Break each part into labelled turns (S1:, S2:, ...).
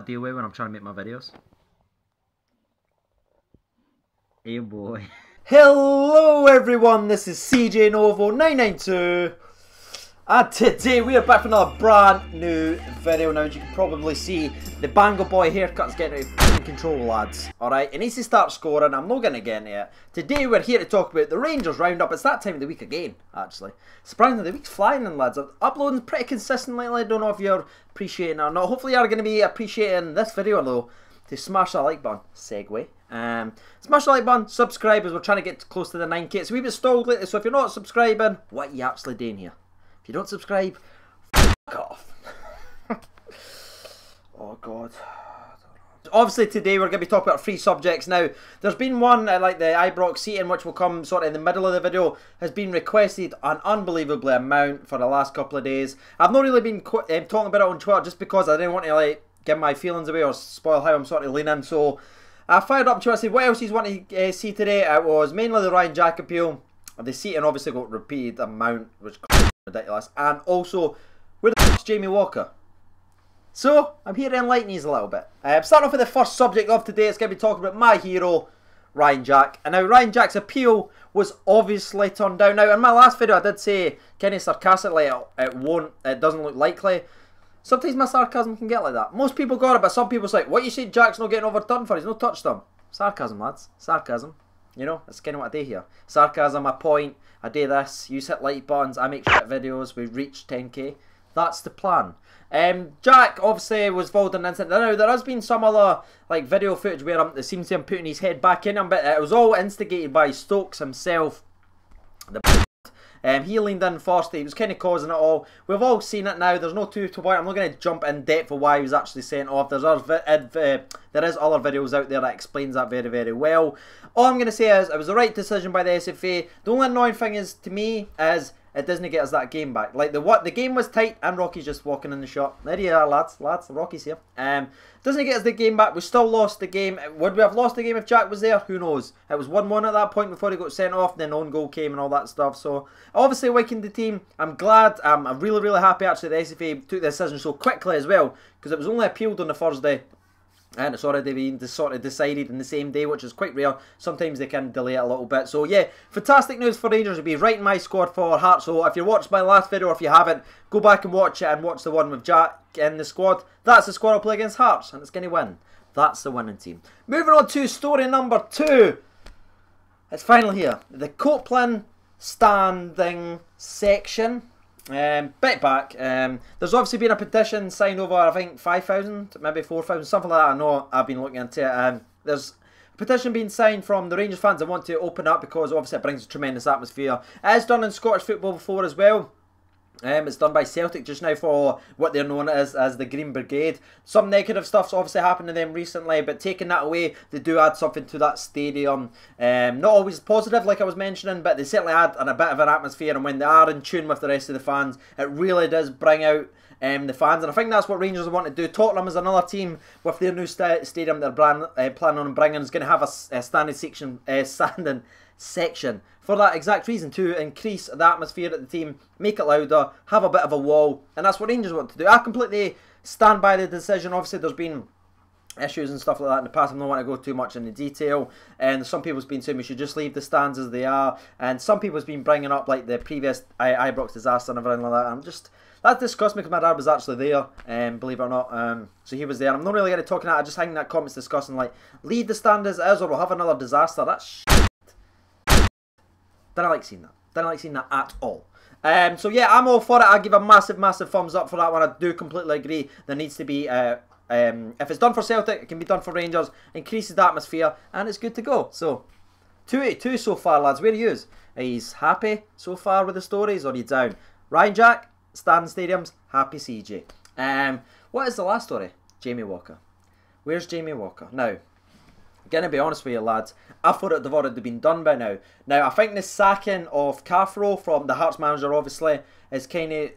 S1: what I deal with when I'm trying to make my videos. Hey boy. Hello everyone, this is CJ Novo 992 and today we are back for another brand new video. Now as you can probably see, the Bango Boy haircut's getting out of control, lads. Alright, it needs to start scoring. I'm not going to get into it. Today we're here to talk about the Rangers roundup. It's that time of the week again, actually. Surprisingly, the week's flying in, lads. I'm uploading pretty consistently. I don't know if you're appreciating it or not. Hopefully you're going to be appreciating this video though. To smash that like button, segue. Smash the like button, subscribe as we're trying to get close to the 9k. It's a wee bit stalled lately, so if you're not subscribing, what are you actually doing here? If you don't subscribe, f*** off. Oh god. Obviously today we're going to be talking about 3 subjects. Now, there's been one, like the Ibrox seating, which will come sort of in the middle of the video, has been requested an unbelievably amount for the last couple of days. I've not really been talking about it on Twitter just because I didn't want to like give my feelings away or spoil how I'm sort of leaning. So I fired up to say what else he's wanting to see today. It was mainly the Ryan Jack appeal. The seating obviously got repeated amount, which is ridiculous. And also, where the f***'s Jamie Walker? So, I'm here to enlighten you a little bit. Starting off with the first subject of today, it's going to be talking about my hero, Ryan Jack. And now, Ryan Jack's appeal was obviously turned down. Now, in my last video, I did say, kind of sarcastically, it doesn't look likely. Sometimes my sarcasm can get like that. Most people got it, but some people's like, what you say Jack's not getting overturned for? He's not touched them. Sarcasm, lads. Sarcasm. You know, that's kind of what I do here. Sarcasm, I point, I do this, you hit like buttons, I make shit videos, we reach 10k. That's the plan. Jack obviously was involved in an incident. Now, there has been some other like video footage where it seems to him putting his head back in him, but it was all instigated by Stokes himself. He leaned in first, he was kind of causing it all. We've all seen it now, there's no two to one. I'm not going to jump in depth of why he was actually sent off. There is other videos out there that explains that very, very well. All I'm going to say is, it was the right decision by the SFA. The only annoying thing is, to me, is it doesn't get us that game back. Like, the game was tight, and Rocky's just walking in the shot. There you are, lads, Rocky's here. Doesn't get us the game back, we still lost the game. Would we have lost the game if Jack was there? Who knows? It was 1-1 at that point before he got sent off, then own goal came and all that stuff. So, obviously weakened the team. I'm glad, I'm really, really happy actually the SFA took the decision so quickly as well, because it was only appealed on the Thursday. And it's already been sort of decided in the same day, which is quite rare. Sometimes they can delay it a little bit. So yeah, fantastic news for Rangers to be right in my squad for Hearts. So if you watched my last video, or if you haven't, go back and watch it and watch the one with Jack in the squad. That's the squad I'll play against Hearts, and it's going to win. That's the winning team. Moving on to story number 2. It's finally here. The Copland standing section. Bit back, there's obviously been a petition signed over, I think 5,000, maybe 4,000, something like that. I know I've been looking into it. There's a petition being signed from the Rangers fans that want to open up because obviously it brings a tremendous atmosphere. It is done in Scottish football before as well. It's done by Celtic just now for what they're known as the Green Brigade. Some negative stuff's obviously happened to them recently, but taking that away, they do add something to that stadium. Not always positive, like I was mentioning, but they certainly add a bit of an atmosphere, and when they are in tune with the rest of the fans, it really does bring out the fans, and I think that's what Rangers want to do. Tottenham is another team with their new stadium they're planning on bringing. Is going to have a standing section for that exact reason, to increase the atmosphere at the team, make it louder, have a bit of a wall, and that's what Rangers want to do. I completely stand by the decision. Obviously there's been issues and stuff like that in the past. I don't want to go too much into detail, and some people's been saying we should just leave the stands as they are, and some people's been bringing up like the previous Ibrox disaster and everything like that. I'm just, that disgusts me because my dad was actually there, believe it or not. So he was there. I'm not really going to talk about it. I just hang that comments discussing like, leave the stand as it is or we'll have another disaster. That's shit. Didn't like seeing that. Didn't like seeing that at all. So yeah, I'm all for it. I give a massive, massive thumbs up for that one. I do completely agree. There needs to be, if it's done for Celtic, it can be done for Rangers. Increases the atmosphere, and it's good to go. So, 2-2 so far, lads. Where are you? Are you happy so far with the stories, or are you down? Ryan Jack, standing stadiums, happy CJ. What is the last story? Jamie Walker. Where's Jamie Walker? Now, gonna be honest with you, lads, I thought it would have already been done by now. Now, I think the sacking of Cathro from the Hearts manager, obviously, is kind of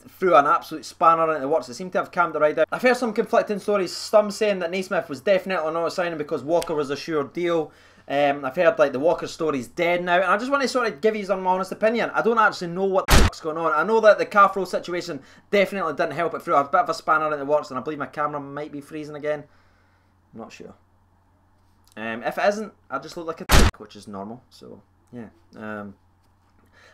S1: threw an absolute spanner into the works. It seemed to have calmed it right down. I've heard some conflicting stories, some saying that Naismith was definitely not signing because Walker was a sure deal. I've heard like the Walker story's dead now, and I just want to sort of give you some honest opinion. I don't actually know what the fuck's fuck's going on. I know that the calf roll situation definitely didn't help it through. I have a bit of a spanner in the works, and I believe my camera might be freezing again. I'm not sure. If it isn't, I just look like a dick, which is normal. So, yeah.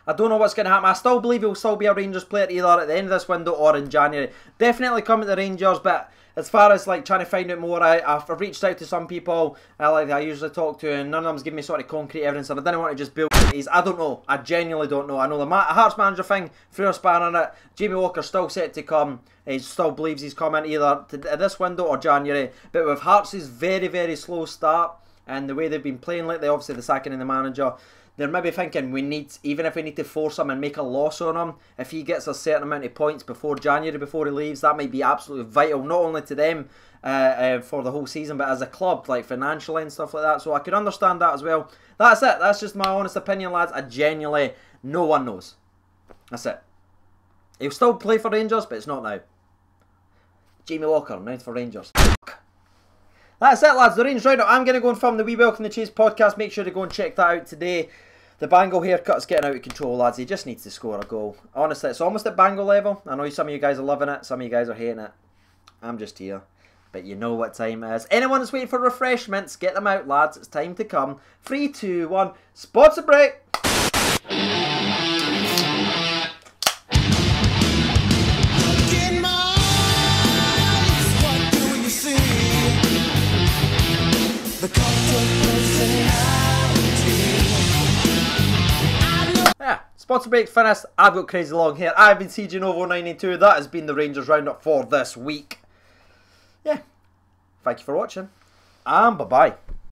S1: I don't know what's going to happen. I still believe he'll still be a Rangers player either at the end of this window or in January. Definitely coming to the Rangers, but as far as like trying to find out more, I've reached out to some people I usually talk to, and none of them's giving me sort of concrete evidence, and I didn't want to just build these. I don't know. I genuinely don't know. I know the Hearts manager thing, threw a spanner in it. Jamie Walker's still set to come. He still believes he's coming either to this window or January. But with Hearts' very, very slow start and the way they've been playing lately, obviously the sacking of the manager, they're maybe thinking even if we need to force him and make a loss on him, if he gets a certain amount of points before January, before he leaves, that might be absolutely vital, not only to them for the whole season, but as a club, like financially and stuff like that. So I can understand that as well. That's it. That's just my honest opinion, lads. I genuinely, no one knows. That's it. He'll still play for Rangers, but it's not now. Jamie Walker, now for Rangers. That's it, lads. The Rangers Roundup. I'm going to go and film the We Welcome the Chase podcast. Make sure to go and check that out today. The Bangle haircut's getting out of control, lads. He just needs to score a goal. Honestly, it's almost at Bangle level. I know some of you guys are loving it. Some of you guys are hating it. I'm just here. But you know what time it is. Anyone that's waiting for refreshments, get them out, lads. It's time to come. 3, 2, 1. Sponsor break. Yeah, sponsor break finished. I've got crazy long hair. I've been CJ Novo 92. That has been the Rangers Roundup for this week. Yeah, thank you for watching, and bye-bye.